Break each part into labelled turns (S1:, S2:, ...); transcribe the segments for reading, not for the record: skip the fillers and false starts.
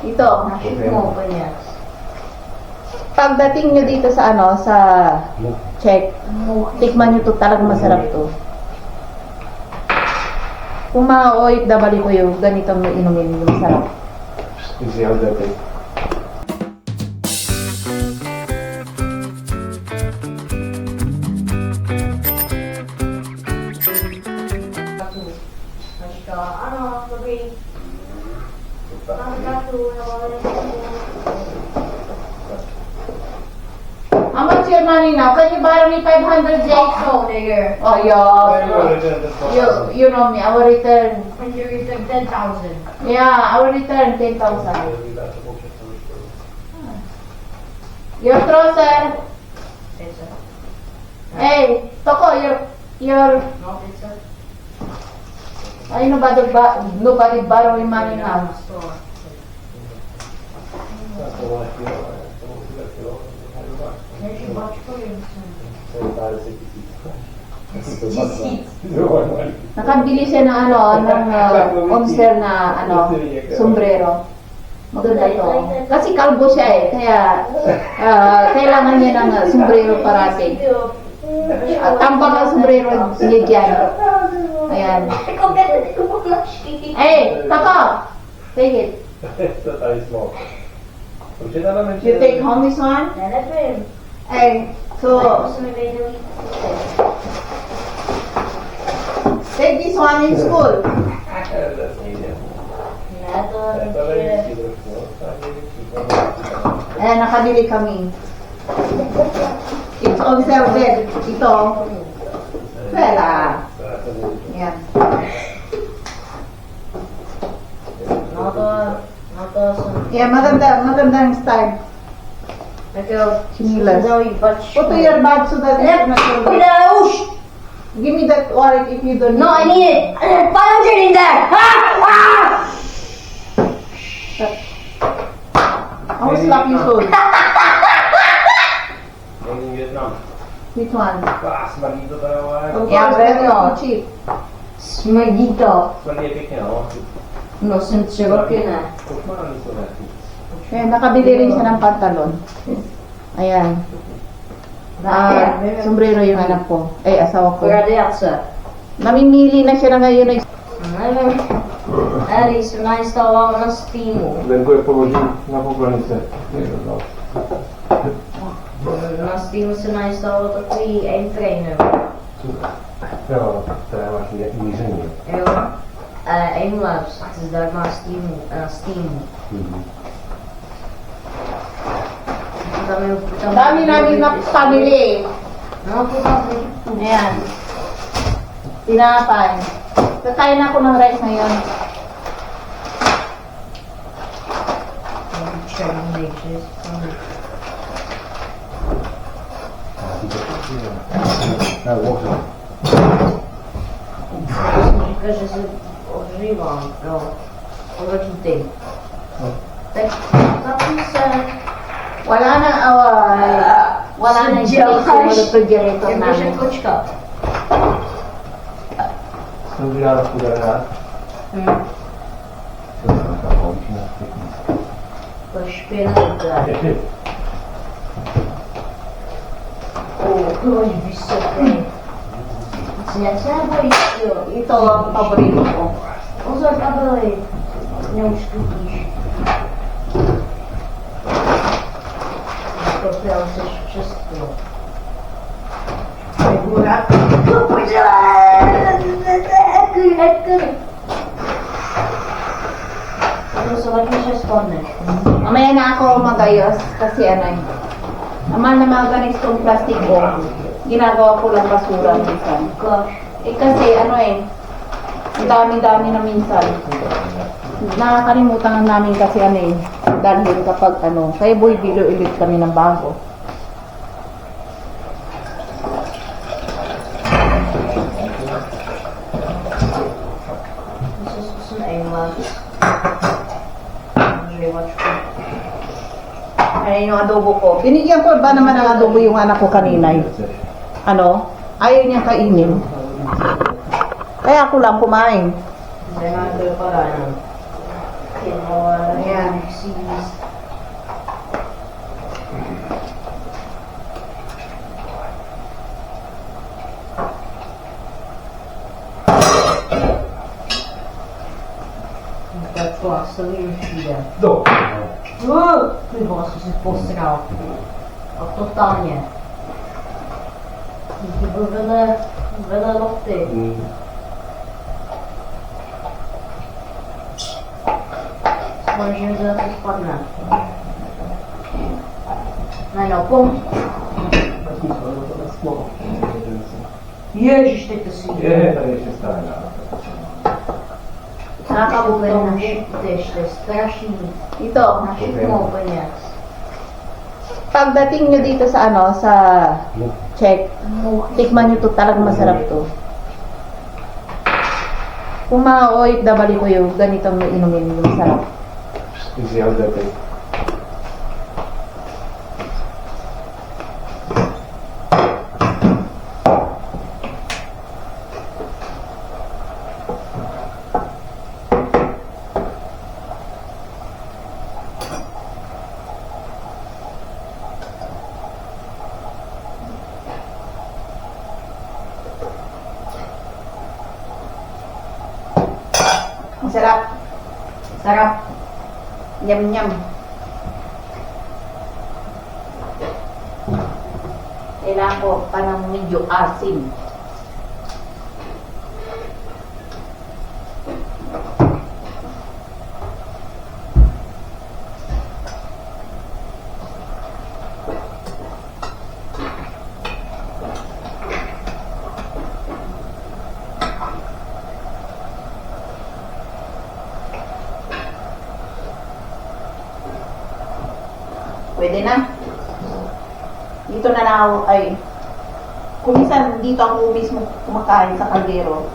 S1: Ito.
S2: Nakit mo pa niya.
S1: Pagdating nyo dito sa ano, sa check, tikman nyo to, talagang masarap to. Kung mga OFW ko yung ganitong inumin, yung masarap.
S3: Easy how that is.
S2: Ano, sabi,
S1: How much your money now? Can you borrow me 500 Jake?
S2: oh, nigger.
S1: Oh, you know me, I will return.
S2: When you return 10,000.
S1: Yeah, I will return 10,000. Your trouser.
S2: Pizza.
S1: Hey, Toko, your,
S2: No pizza.
S1: ay, nobody borrowing money now.
S2: Store. There's your watch for you.
S1: Nakabili siya ng ano, ng Monster na ano, sombrero. Maganda to. Kasi kalbo siya eh, kaya kailangan niya ng sombrero parati. Tambang ang sombrero niya dyan. Ayan. Hey, Taka! Take it. You take home this one? Hey, so, take this one in school. Ayan, nakabili kami. It's on sale bed. Ito. Wala. Ayan. Yeah, magandang style. Chinilas. Put to your bag so that it's not your Give me that wallet if you don't
S2: No, I need it. $500 in there.
S1: I will slap you soon. Which one?
S2: Yeah,
S1: that's
S2: no.
S1: cheap.
S2: Smagito. No, since
S1: Kaya nakabili rin siya ng pantalon. Ayan. Sombrero yung anak ko. Ay, asawa ko.
S2: Градиация.
S1: Namimili na siya na ngayon.
S2: Eri se nainstaloval na Steamu.
S3: Then go położyć na pobranice.
S2: Na Steamu se nainstaloval takový aim-trainer.
S3: Jo, teda máš míření.
S2: Jo. Aimlabs se zdarma na Steamu.
S1: Dami namin na pamili.
S2: No, pupapili.
S1: Ayan. Tinapay. Kakain ako ng rice ngayon.
S2: Kaže se odžívám, jo. Odletí. Tak tapím se.
S1: Wala na space yung refrigerator
S2: Jak
S1: namin.
S2: kočka.
S3: Jsem udělal skudera.
S2: To je špinavé. To je vysoké. Se nebojíš, jo.
S1: Ito ang paborito ko.
S2: Pozor, kabely. Neuštutíš. Koupil jsi všechno.
S1: Sigura.
S2: Ano sa ba't mo siya sponge?
S1: Mamaya na ako magayos kasi ano eh. Naman na mga ganitong plastic ko. Ginagawa ko lang basura minsan.
S2: Gosh.
S1: Eh kasi ano eh. Ang dami-dami na minsan. Nakakalimutan namin kasi ano eh. Dahil kapag ano. Kaya buibilo ulit kami ng bago.
S2: This is an aimlab.
S1: Ay, yung adobo ko. Binigyan ko ba naman ng adobo yung anak ko kanina eh. Ano? Ayaw niya kainin. Kaya ako lang kumain.
S2: Kaya nga, pero para ano.
S1: Ayan.
S2: series. Jag tror att så är det.
S3: Då!
S2: Ty var så posrał. A totalnie. I były wiele loty. Spojrzę, że to spadnę. No, pum. Ježiš, teď to si
S3: Nie, to nie się stanie.
S2: Nakakaupen na shit to je strašný.
S1: Ito,
S2: Na shit mo úplně.
S1: pagdating nyo dito sa ano, sa Czech, tikman nyo to, talagang masarap to. Kung mga OFW ko yung ganitong inumin, yung masarap.
S3: Zjadł lepiej.
S1: Masarap.
S2: Sarap.
S1: Nyam-nyam. Kailangan ko pa ng medyo asin. Pwede na. Dito na lang ako, ay, kung minsan dito ako mismo kumakain sa kaldero.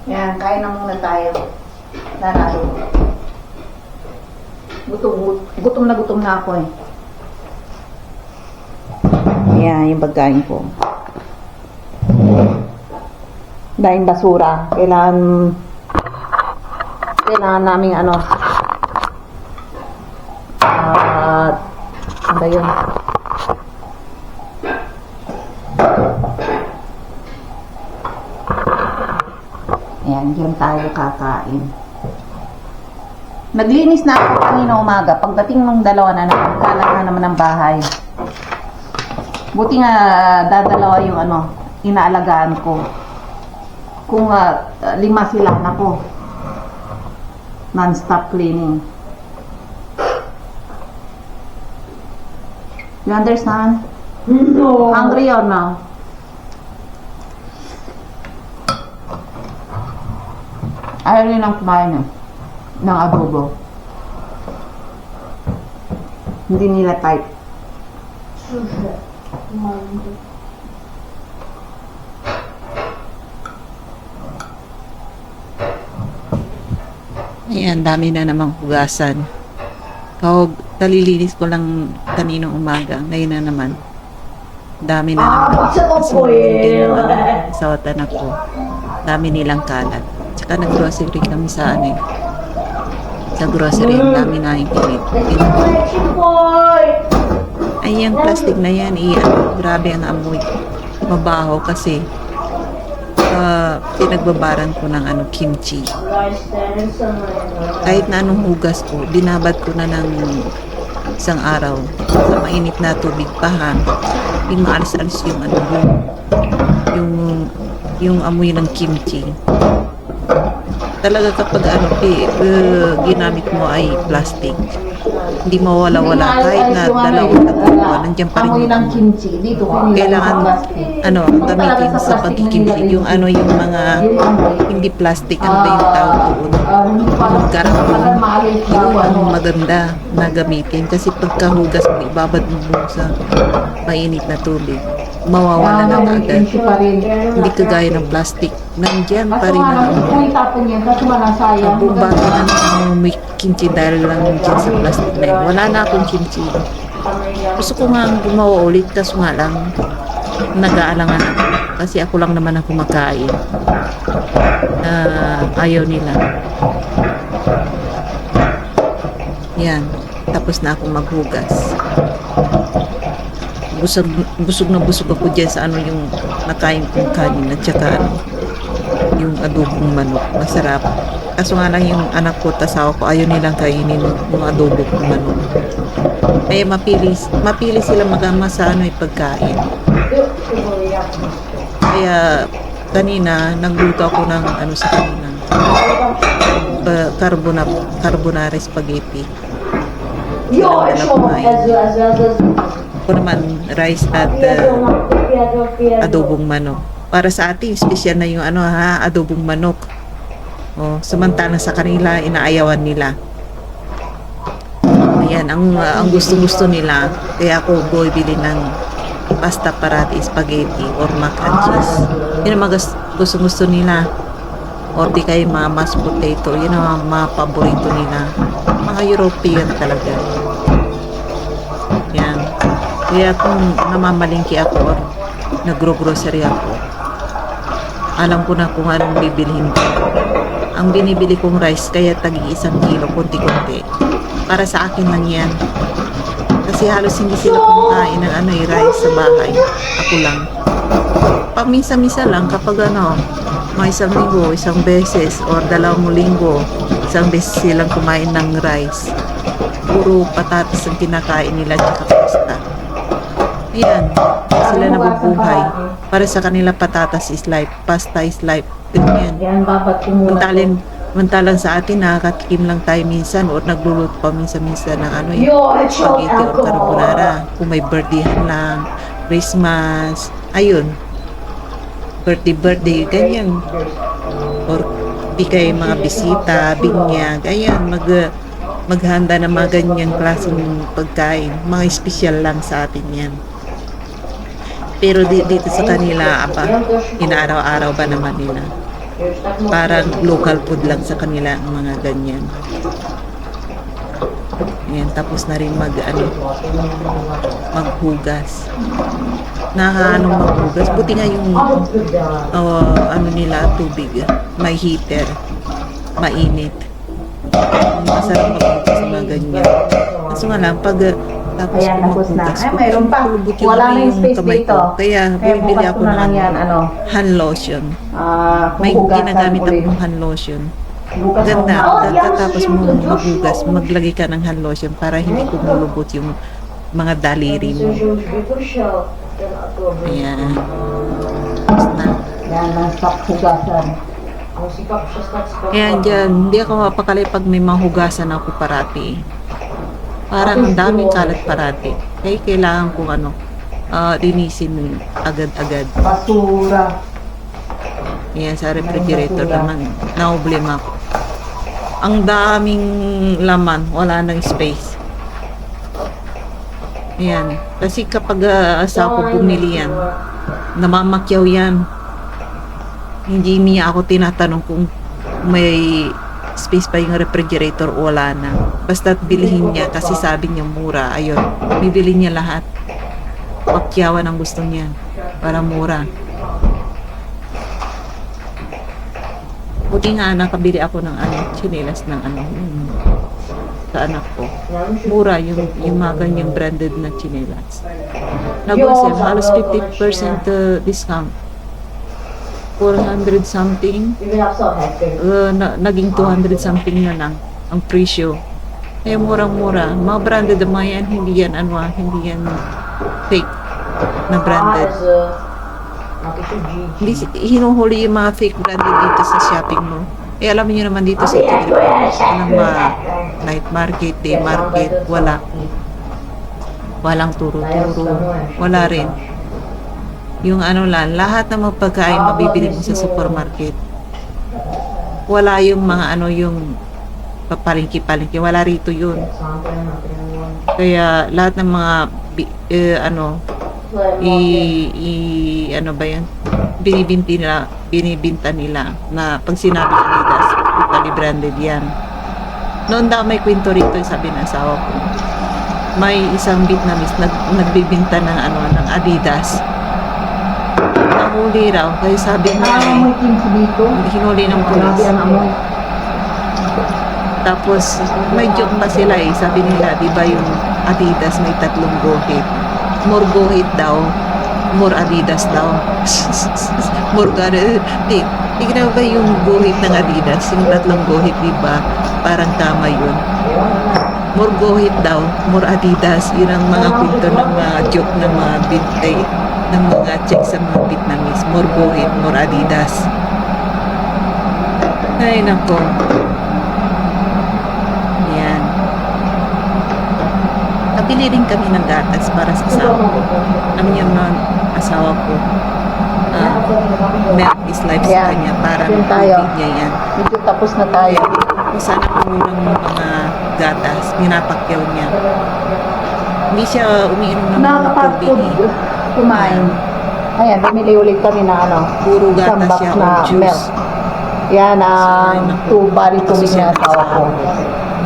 S1: Yan, kain na muna tayo. Narado. Gutom na ako eh. Yan, yung pagkain ko. Dahil basura. Kailangan namin ano. Ano ba yun? Ayan, diyan tayo kakain. Naglinis na ako kanina umaga. Pagdating ng dalawa na nagkalat na naman ng bahay. Buti nga dadalawa yung ano, inaalagaan ko. Kung 5 sila, nako. Non-stop cleaning. You understand?
S2: No.
S1: Hungry or no? Ayaw rin lang kumain ng adobo. Hindi nila type.
S2: Sushi.
S4: Ayan, dami na namang hugasan. Talilinis ko lang kaninong umaga. Ngayon na naman. Dami na naman. Sa anak ko. Dami nilang kalat. Tsaka nag-grocery kami sa ano eh. Sa grocery, ang dami na yung pinit. Ay, yung plastic na yan, grabe ang amoy. Mabaho kasi pinagbabaran ko ng kimchi. Kahit na anong hugas ko, binabad ko na ng isang araw sa mainit na tubig pa ha. Yung maalis-alis yung amoy ng kimchi. Talaga kapag ginamit mo ay plastic, hindi mawala-wala kahit na 2 o 3 buwan, nandiyan pa rin
S1: amoy ng kimchi dito.
S4: kailangan ano, gamitin sa pagkikimili. Yung ano, yung mga hindi plastic, ano ba yung tawag doon? Yung garapon. Yun ang maganda na gamitin. Kasi pagkahugas mo, ibabad mo sa mainit na tubig. Mawawala na agad. Hindi kagaya ng plastic. Nandiyan pa rin ang ang buong bato na may kimchi dahil lang dyan sa plastic na yun. Wala na akong kimchi. Gusto ko nga gumawa ulit, kaso nga lang nag-aalangan ako. Kasi ako lang naman ang kumakain. Ayaw nila. Yan. Tapos na akong maghugas. Busog na busog ako dyan sa ano yung nakain kong kanin at saka ano, yung adobong manok. Masarap. Kaso nga lang yung anak ko, tasawa ko, ayaw nilang kainin yung adobo kong manok. Kaya mapili sila magama sa ano yung pagkain. Kaya kanina nagluto ako ng ano sa kanina, carbonara spaghetti. Ako naman rice at adobong manok. Para sa atin special na yung ano adobong manok. Oh, samantalang sa kanila inaayawan nila. Ayan, ang gusto-gusto nila. Kaya ako bibili ng pasta parati, spaghetti, or mac and cheese. Yun ang gusto-gusto nila. Or di kayo mga mashed potato. Yun ang mga paborito nila. Mga European talaga. Yan. Kaya kung namamalingki ako or nagro-grocery ako, alam ko na kung anong bibilhin ko. Ang binibili kong rice, kaya tagi 1 kilo, konti-konti. Para sa akin lang yan. Kasi halos hindi sila kumakain ng rice sa bahay. Ako lang. Paminsan-minsan lang kapag mga 1 linggo, 1 beses, or 2 linggo, 1 beses silang kumain ng rice. Puro patatas ang kinakain nila at pasta. Ayan. Sila nabubuhay. Para sa kanila, patatas is life, pasta is life. Ganyan. Mantalang sa atin, nakakatikim lang tayo minsan o nagluluto pa minsan-minsan ng spaghetti or carbonara. Kung may birthdayhan lang, Christmas, ayun. Birthday, ganyan. Or di kayo mga bisita, binyag, ayan, maghanda ng mga ganyang klaseng pagkain. Mga espesyal lang sa atin yan. Pero dito sa kanila, inaaraw-araw ba naman nila? Parang local food lang sa kanila ang mga ganyan. Yan, tapos na rin maghugas. Maghugas. Buti nga yung nila, tubig. May heater. Mainit. Masarap maghugas sa mga ganyan. Kaso nga lang, pag tapos maghugas ko,
S1: mayroon pa. Wala na yung space dito.
S4: Kaya bibili ako ng hand lotion. May ginagamit akong hand lotion. Ganda. Tapos mo maghugas, maglagay ka ng hand lotion para hindi kumulubot yung mga daliri mo. Ayan. Tapos na.
S2: Yan ang hugasan.
S4: Kaya dyan, hindi ako mapakali pag may mahugasan ako parati. Parang ang daming kalat parati. Kaya kailangan kong linisin agad-agad.
S2: Basura.
S4: Yan, sa refrigerator naman, naoblema ko. Ang daming laman, wala nang space. Ayan. Kasi kapag asawa ko bumili yan, namamakyaw yan. Hindi niya ako tinatanong kung may space pa yung refrigerator o wala na. Basta bilihin niya kasi sabi niya mura. Ayun, bibili niya lahat. Pakyawan ang gusto niya para mura. Buti nga nakabili ako ng chinelas ng sa anak ko. Mura yung mga ganyang branded na chinelas. Nag-sale, halos 50% discount. 400 something. Naging 200 something na lang ang presyo. Kaya murang-mura. Mga branded na mga yan, hindi yan fake na branded. Hindi hinuhuli yung mga fake branded dito sa shopping mall. Eh alam niyo naman dito sa Pilipinas, night market, day market, walang turo-turo, wala rin. Yung ano lang, lahat ng mga pagkain mabibili mo sa supermarket. Wala yung mga ano, yung papalingki-palingki. Wala rito yun. Kaya lahat ng mga ano ba yun? Binibinta nila na pag sinabi Adidas, totally branded yan. Noon daw may kwento rito, sabi ng asawa ko. May isang Vietnamese nagbibinta ng ng Adidas. Nahuli raw, kaya sabi niya
S2: Amoy kimchi dito.
S4: hinuli ng
S2: Grabe
S4: pulis.
S2: ang amoy.
S4: Tapos may joke pa sila sabi nila, di ba yung Adidas may 3 guhit. More guhit daw, more Adidas daw. More tignan ba yung guhit ng Adidas, yung 3 guhit, di ba? Parang tama yun. More guhit daw, more Adidas. Yun ang mga kwento ng mga joke ng mga ng mga check sa mga Vietnamese. More guhit, more Adidas. Ay, nako. Yan. Nabili rin kami ng gatas para sa asawa ko. Alam niyo mga asawa ko, milk is life sa
S1: Yan.
S4: kanya. Parang
S1: Yun tayo.
S4: tubig niya yan.
S1: Medyo tapos na tayo.
S4: Kung saan kumurang ng mga gatas, pinapakyaw niya. Hindi siya umiinom ng mga tubig.
S1: Nakakapagod kumain. Ayan, bumili ulit kami na
S4: Puro
S1: isang
S4: gatas
S1: box
S4: siya
S1: na
S4: o juice.
S1: milk. Yan ang bali tubig ng asawa ko.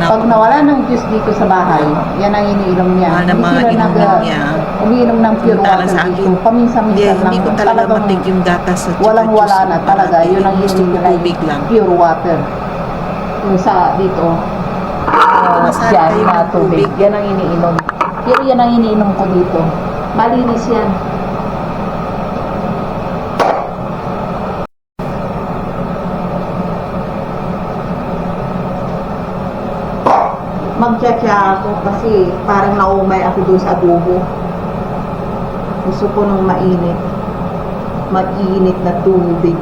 S1: Pag nawala ng juice dito sa bahay, yan ang iniinom niya.
S4: Mahal na
S1: Hindi
S4: mga
S1: sila
S4: inumin niya.
S1: umiinom ng pure
S4: Yung tala
S1: water
S4: sa
S1: dito.
S4: akin.
S1: Paminsan-minsan lang.
S4: Hindi ko talaga
S1: Talagang
S4: matig yung gatas sa
S1: walang-wala na talaga. Yun ang
S4: gusto
S1: iniinom
S4: ko
S1: nila.
S4: tubig lang.
S1: Pure water. Yung sa dito.
S4: Masarap
S1: Yan
S4: kayo
S1: na
S4: ng
S1: tubig.
S4: tubig.
S1: Yan ang iniinom. Pero yan ang iniinom ko dito. Malinis yan. Magtsatsa ako kasi parang naumay ako doon sa adobo. Gusto ko nung mainit. Mag-iinit na tubig.